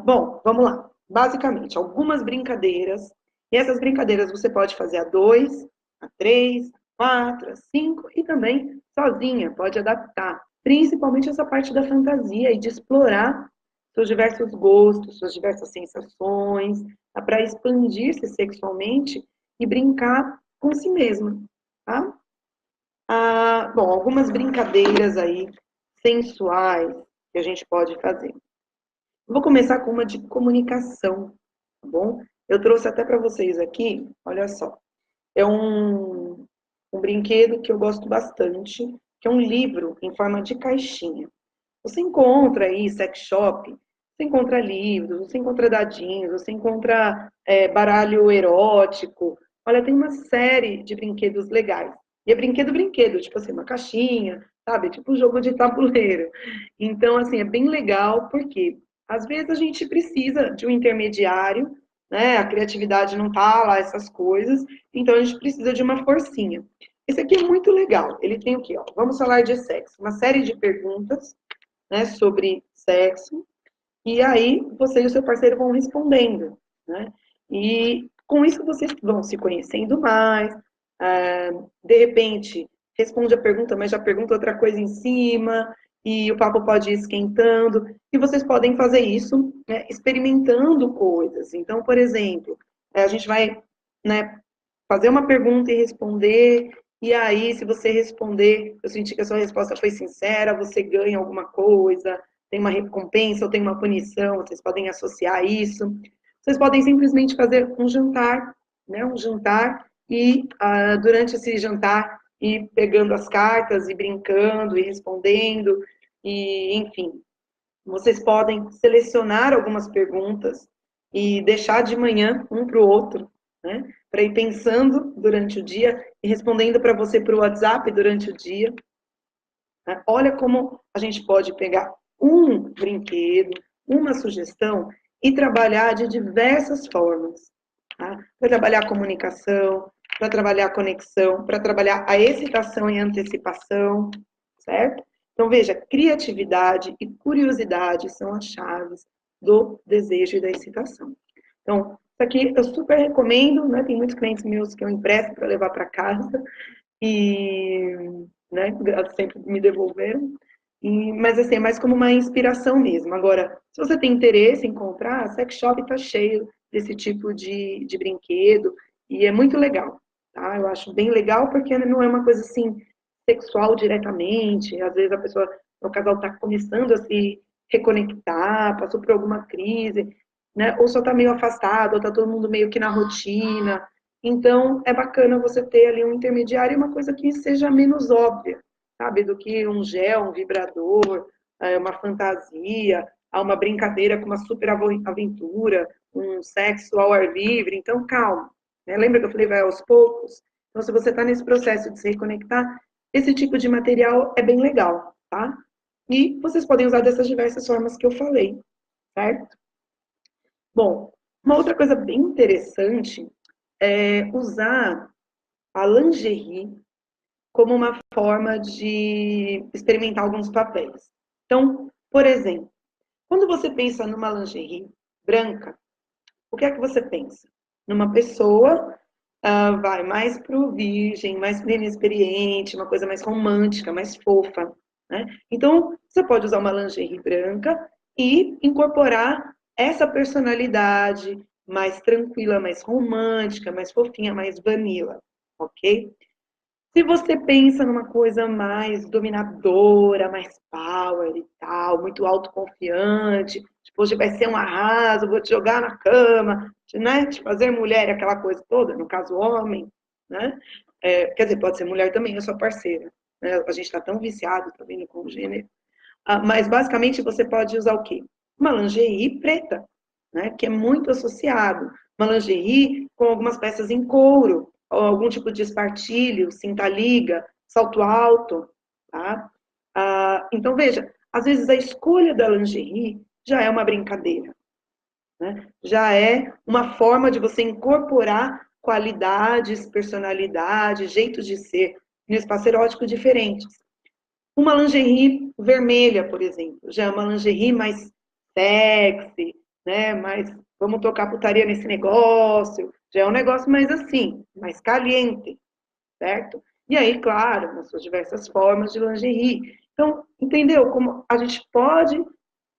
Bom, vamos lá. Basicamente, algumas brincadeiras. E essas brincadeiras você pode fazer a dois, a três, a quatro, a cinco e também sozinha, pode adaptar. Principalmente essa parte da fantasia e de explorar seus diversos gostos, suas diversas sensações, para expandir-se sexualmente e brincar com si mesma, tá? Bom, algumas brincadeiras aí sensuais que a gente pode fazer. Vou começar com uma de comunicação, tá bom? Eu trouxe até para vocês aqui, olha só. É um brinquedo que eu gosto bastante, que é um livro em forma de caixinha. Você encontra aí sex shop, você encontra livros, você encontra dadinhos, você encontra baralho erótico. Olha, tem uma série de brinquedos legais. E é brinquedo, tipo assim, uma caixinha, sabe? Tipo um jogo de tabuleiro. Então, assim, é bem legal, porque às vezes a gente precisa de um intermediário, né? A criatividade não tá lá, essas coisas, então a gente precisa de uma forcinha. Esse aqui é muito legal. Ele tem o quê? Ó? Vamos falar de sexo. Uma série de perguntas, né, sobre sexo, e aí você e o seu parceiro vão respondendo, né? E com isso vocês vão se conhecendo mais, de repente responde a pergunta, mas já pergunta outra coisa em cima, e o papo pode ir esquentando, e vocês podem fazer isso, né, experimentando coisas. Então, por exemplo, a gente vai, né, fazer uma pergunta e responder, e aí, se você responder, eu senti que a sua resposta foi sincera, você ganha alguma coisa, tem uma recompensa ou tem uma punição, vocês podem associar isso. Vocês podem simplesmente fazer um jantar, né? Um jantar e durante esse jantar ir pegando as cartas e brincando e respondendo e enfim. Vocês podem selecionar algumas perguntas e deixar de manhã um para o outro, né? Para ir pensando durante o dia e respondendo para você para o WhatsApp durante o dia. Né? Olha como a gente pode pegar um brinquedo, uma sugestão e trabalhar de diversas formas. Tá? Para trabalhar a comunicação, para trabalhar a conexão, para trabalhar a excitação e antecipação, certo? Então, veja, criatividade e curiosidade são as chaves do desejo e da excitação. Então, isso aqui eu super recomendo, né? Tem muitos clientes meus que eu empresto para levar para casa e, né, sempre me devolveram. Mas assim, é mais como uma inspiração mesmo. Agora, se você tem interesse em comprar, a sex shop está cheio desse tipo de brinquedo e é muito legal, tá? Eu acho bem legal porque não é uma coisa assim sexual diretamente. Às vezes a pessoa, o casal está começando a se reconectar, passou por alguma crise, né? Ou só está meio afastado, ou está todo mundo meio que na rotina. Então, é bacana você ter ali um intermediário e uma coisa que seja menos óbvia, sabe? Do que um gel, um vibrador, uma fantasia, uma brincadeira com uma super aventura, um sexo ao ar livre. Então, calma. Né? Lembra que eu falei, vai aos poucos? Então, se você está nesse processo de se reconectar, esse tipo de material é bem legal, tá? E vocês podem usar dessas diversas formas que eu falei, certo? Bom, uma outra coisa bem interessante é usar a lingerie como uma forma de experimentar alguns papéis. Então, por exemplo, quando você pensa numa lingerie branca, o que é que você pensa? Numa pessoa, vai mais pro virgem, mais inexperiente, uma coisa mais romântica, mais fofa, né? Então, você pode usar uma lingerie branca e incorporar essa personalidade mais tranquila, mais romântica, mais fofinha, mais vanilla, ok? Se você pensa numa coisa mais dominadora, mais power e tal, muito autoconfiante, tipo, hoje vai ser um arraso, vou te jogar na cama, né? Te fazer mulher, aquela coisa toda, no caso homem, né? Quer dizer, pode ser mulher também, eu sou parceira. Né? A gente está tão viciado também no gênero. Mas basicamente você pode usar o quê? Uma lingerie preta, né? Que é muito associado. Uma lingerie com algumas peças em couro, ou algum tipo de espartilho, cinta-liga, salto alto, tá? Então, veja, às vezes a escolha da lingerie já é uma brincadeira, né? Já é uma forma de você incorporar qualidades, personalidades, jeitos de ser no espaço erótico diferentes. Uma lingerie vermelha, por exemplo, já é uma lingerie mais sexy, né? Mais, vamos tocar putaria nesse negócio. Já é um negócio mais assim, mais caliente, certo? E aí, claro, nas suas diversas formas de lingerie. Então, entendeu como a gente pode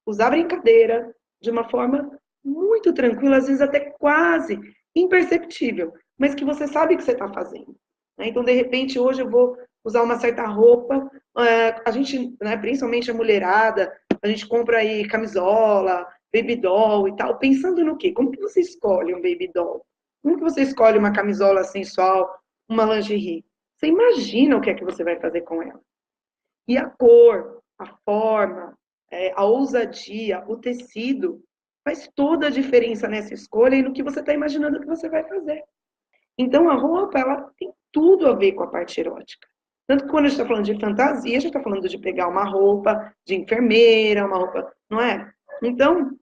usar brincadeira de uma forma muito tranquila, às vezes até quase imperceptível, mas que você sabe que você está fazendo. Né? Então, de repente, hoje eu vou usar uma certa roupa, a gente, né, principalmente a mulherada, a gente compra aí camisola, baby doll e tal, pensando no quê? Como que você escolhe um baby doll? Como que você escolhe uma camisola sensual, uma lingerie? Você imagina o que é que você vai fazer com ela. E a cor, a forma, a ousadia, o tecido, faz toda a diferença nessa escolha e no que você está imaginando que você vai fazer. Então, a roupa, ela tem tudo a ver com a parte erótica. Tanto que quando a gente está falando de fantasia, a gente está falando de pegar uma roupa de enfermeira, uma roupa, não é? Então,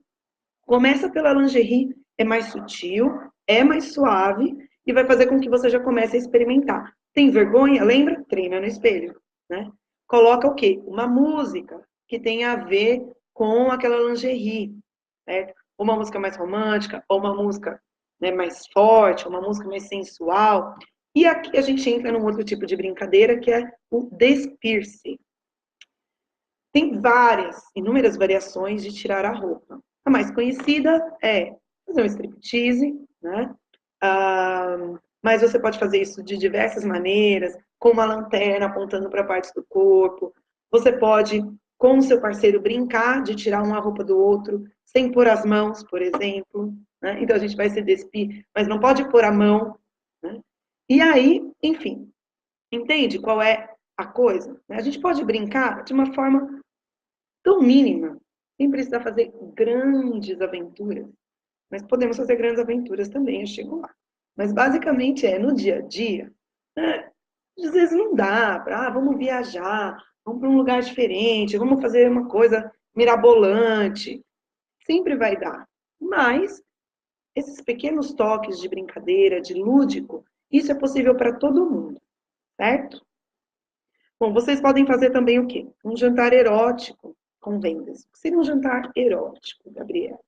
começa pela lingerie, é mais sutil, é mais suave e vai fazer com que você já comece a experimentar. Tem vergonha? Lembra? Treina no espelho, né? Coloca o quê? Uma música que tenha a ver com aquela lingerie, certo? Uma música mais romântica, ou uma música, né, mais forte, uma música mais sensual. E aqui a gente entra num outro tipo de brincadeira que é o despirce. Tem várias, inúmeras variações de tirar a roupa. A mais conhecida é fazer um striptease, né? Mas você pode fazer isso de diversas maneiras, com uma lanterna apontando para partes do corpo. Você pode, com o seu parceiro, brincar de tirar uma roupa do outro, sem pôr as mãos, por exemplo. Né? Então a gente vai se despir, mas não pode pôr a mão. Né? E aí, enfim, entende qual é a coisa? A gente pode brincar de uma forma tão mínima, sem precisar fazer grandes aventuras. Mas podemos fazer grandes aventuras também, eu chego lá. Mas basicamente é no dia a dia, né? Às vezes não dá, vamos viajar, vamos para um lugar diferente, vamos fazer uma coisa mirabolante. Sempre vai dar. Mas esses pequenos toques de brincadeira, de lúdico, isso é possível para todo mundo, certo? Bom, vocês podem fazer também o quê? Um jantar erótico com vendas. O que seria um jantar erótico, Gabriela?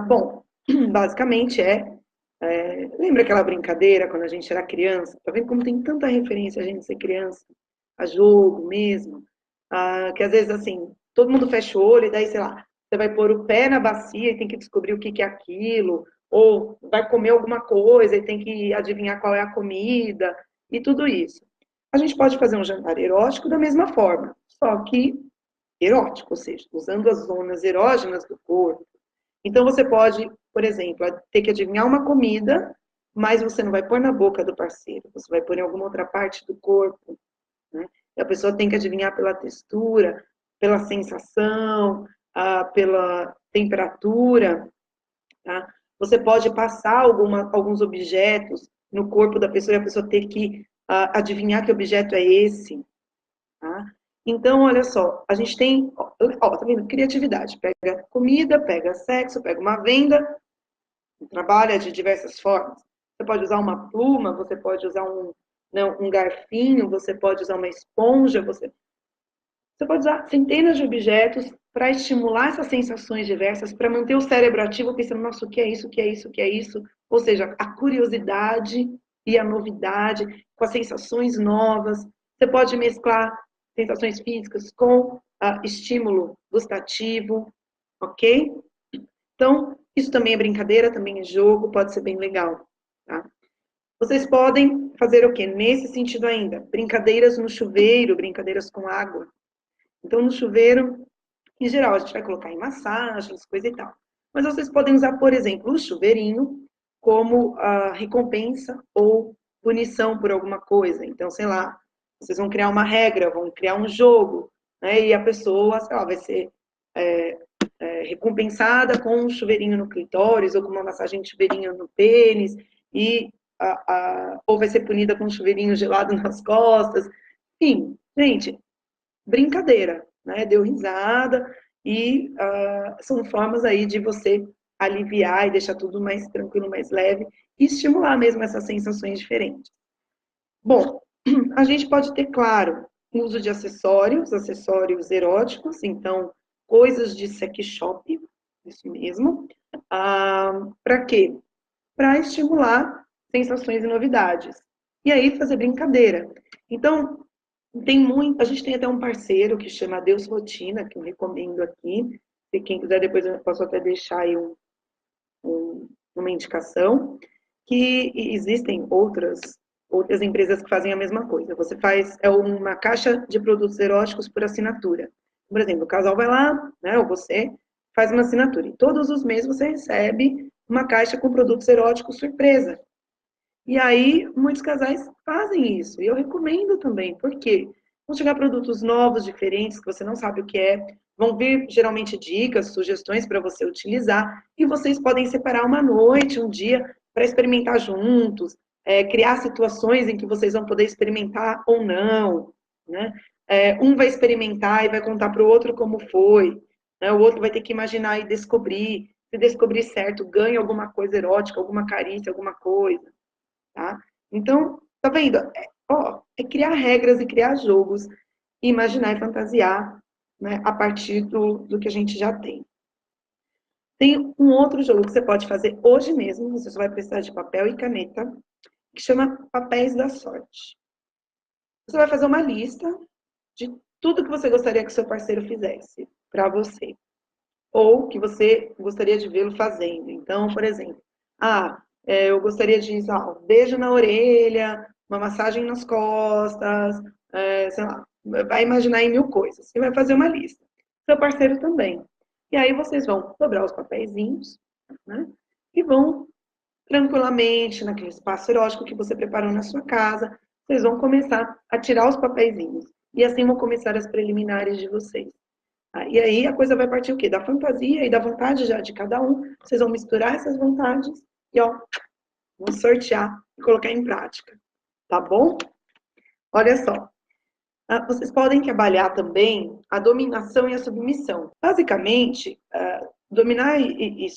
Bom, basicamente lembra aquela brincadeira quando a gente era criança? Tá vendo como tem tanta referência a gente ser criança? A jogo mesmo. Que às vezes, assim, todo mundo fecha o olho e daí, sei lá, você vai pôr o pé na bacia e tem que descobrir o que que é aquilo. Ou vai comer alguma coisa e tem que adivinhar qual é a comida. E tudo isso. A gente pode fazer um jantar erótico da mesma forma, só que erótico, ou seja, usando as zonas erógenas do corpo. Então você pode, por exemplo, ter que adivinhar uma comida, mas você não vai pôr na boca do parceiro, você vai pôr em alguma outra parte do corpo. Né? E a pessoa tem que adivinhar pela textura, pela sensação, pela temperatura. Tá? Você pode passar alguns objetos no corpo da pessoa e a pessoa ter que adivinhar que objeto é esse. Tá? Então, olha só, a gente tem, tá vendo? Criatividade. Pega comida, pega sexo, pega uma venda, trabalha de diversas formas. Você pode usar uma pluma, você pode usar um garfinho, você pode usar uma esponja, você pode usar centenas de objetos para estimular essas sensações diversas, para manter o cérebro ativo, pensando, nossa, o que é isso, o que é isso, o que é isso? Ou seja, a curiosidade e a novidade com as sensações novas. Você pode mesclar sensações físicas com estímulo gustativo, ok? Então, isso também é brincadeira, também é jogo, pode ser bem legal, tá? Vocês podem fazer o quê? Nesse sentido ainda, brincadeiras no chuveiro, brincadeiras com água. Então, no chuveiro, em geral, a gente vai colocar em massagens, coisa e tal. Mas vocês podem usar, por exemplo, o chuveirinho como recompensa ou punição por alguma coisa. Então, sei lá, vocês vão criar uma regra, vão criar um jogo, né? E a pessoa, sei lá, vai ser recompensada com um chuveirinho no clitóris ou com uma massagem de chuveirinho no pênis e ou vai ser punida com um chuveirinho gelado nas costas. Enfim, gente, brincadeira, né? Deu risada e são formas aí de você aliviar e deixar tudo mais tranquilo, mais leve e estimular mesmo essas sensações diferentes. Bom, a gente pode ter, claro, o uso de acessórios eróticos, então coisas de sex shop, isso mesmo. Para quê? Para estimular sensações e novidades. E aí fazer brincadeira. Então, a gente tem até um parceiro que chama Deus Rotina, que eu recomendo aqui. Se quem quiser, depois eu posso até deixar aí uma indicação, que existem outras empresas que fazem a mesma coisa. Você faz uma caixa de produtos eróticos por assinatura. Por exemplo, o casal vai lá, né, ou você faz uma assinatura. E todos os meses você recebe uma caixa com produtos eróticos surpresa. E aí, muitos casais fazem isso. E eu recomendo também. Por quê? Vão chegar produtos novos, diferentes, que você não sabe o que é. Vão vir, geralmente, dicas, sugestões para você utilizar. E vocês podem separar uma noite, um dia, para experimentar juntos. Criar situações em que vocês vão poder experimentar ou não. Né? Um vai experimentar e vai contar para o outro como foi. Né? O outro vai ter que imaginar e descobrir. Se descobrir certo, ganha alguma coisa erótica, alguma carícia, alguma coisa. Tá? Então, tá vendo? É criar regras e criar jogos, e imaginar e fantasiar, né, a partir do que a gente já tem. Tem um outro jogo que você pode fazer hoje mesmo, você só vai precisar de papel e caneta, que chama Papéis da Sorte. Você vai fazer uma lista de tudo que você gostaria que seu parceiro fizesse para você, ou que você gostaria de vê-lo fazendo. Então, por exemplo, eu gostaria de, um beijo na orelha, uma massagem nas costas, sei lá, vai imaginar em mil coisas. E vai fazer uma lista. Seu parceiro também. E aí vocês vão dobrar os papeizinhos, né? E vão tranquilamente, naquele espaço erótico que você preparou na sua casa, vocês vão começar a tirar os papeizinhos. E assim vão começar as preliminares de vocês. E aí a coisa vai partir o quê? Da fantasia e da vontade já de cada um. Vocês vão misturar essas vontades e, vão sortear e colocar em prática. Tá bom? Olha só. Vocês podem trabalhar também a dominação e a submissão. Basicamente, dominar e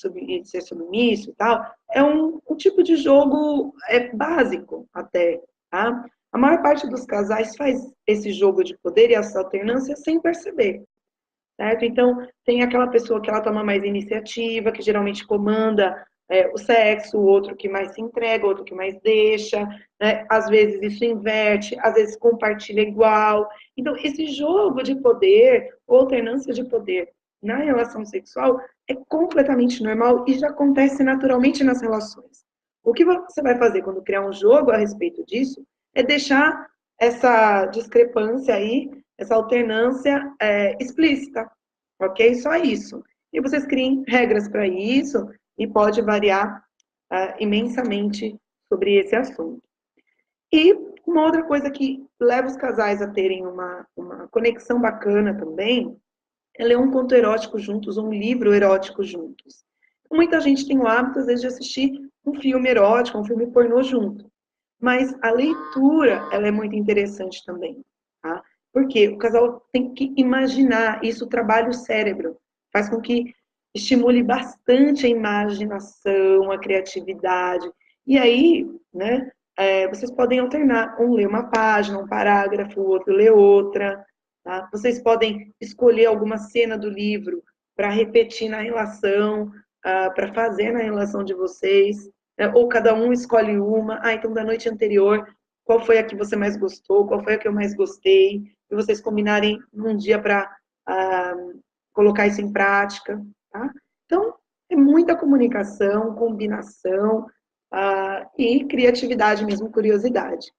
ser submisso e tal, é um tipo de jogo básico até, tá? A maior parte dos casais faz esse jogo de poder e essa alternância sem perceber. Certo? Então, tem aquela pessoa que ela toma mais iniciativa, que geralmente comanda o sexo, o outro que mais se entrega, o outro que mais deixa, né? Às vezes isso inverte, às vezes compartilha igual. Então, esse jogo de poder, ou alternância de poder na relação sexual é completamente normal e já acontece naturalmente nas relações. O que você vai fazer quando criar um jogo a respeito disso é deixar essa discrepância aí, essa alternância explícita, ok? Só isso. E vocês criem regras para isso e pode variar imensamente sobre esse assunto. E uma outra coisa que leva os casais a terem uma conexão bacana também é ler um conto erótico juntos, um livro erótico juntos. Muita gente tem o hábito, às vezes, de assistir um filme erótico, um filme pornô junto. Mas a leitura, ela é muito interessante também, tá? Porque o casal tem que imaginar, isso trabalha o cérebro, faz com que estimule bastante a imaginação, a criatividade. E aí, né, vocês podem alternar, um lê uma página, um parágrafo, o outro lê outra, tá? Vocês podem escolher alguma cena do livro para repetir na relação, para fazer na relação de vocês, ou cada um escolhe uma. Então da noite anterior, qual foi a que você mais gostou, qual foi a que eu mais gostei, e vocês combinarem num dia para colocar isso em prática, tá? Então, é muita comunicação, combinação e criatividade mesmo, curiosidade.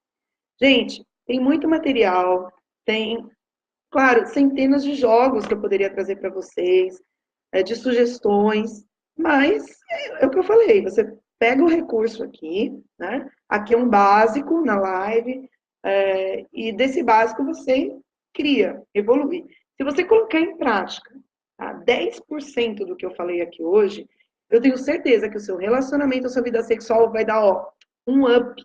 Gente, tem muito material, tem, claro, centenas de jogos que eu poderia trazer para vocês, de sugestões, mas é o que eu falei, você pega o recurso aqui, né? Aqui é um básico na live, e desse básico você cria, evolui. Se você colocar em prática 10% do que eu falei aqui hoje, eu tenho certeza que o seu relacionamento, a sua vida sexual vai dar um up,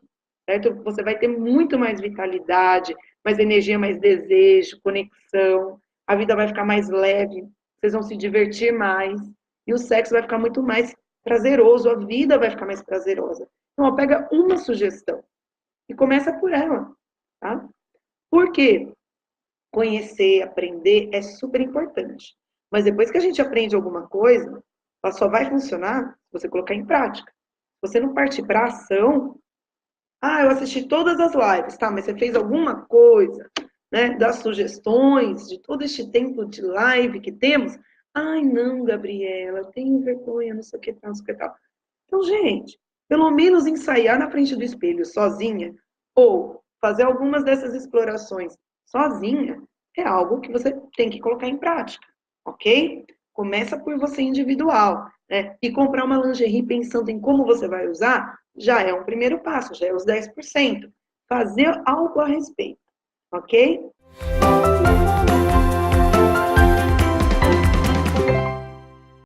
certo? Você vai ter muito mais vitalidade, mais energia, mais desejo, conexão, a vida vai ficar mais leve, vocês vão se divertir mais, e o sexo vai ficar muito mais prazeroso, a vida vai ficar mais prazerosa. Então, pega uma sugestão e começa por ela, tá? Por quê? Conhecer, aprender é super importante. Mas depois que a gente aprende alguma coisa, ela só vai funcionar se você colocar em prática. Se você não partir para ação, eu assisti todas as lives, tá? Mas você fez alguma coisa, né? Das sugestões de todo este tempo de live que temos? Ai, não, Gabriela, eu tenho vergonha, não sei o que tal, não sei o que tal. Então, gente, pelo menos ensaiar na frente do espelho sozinha, ou fazer algumas dessas explorações sozinha, é algo que você tem que colocar em prática, ok? Começa por você individual, né? E comprar uma lingerie pensando em como você vai usar, já é um primeiro passo, já é os 10%. Fazer algo a respeito, ok?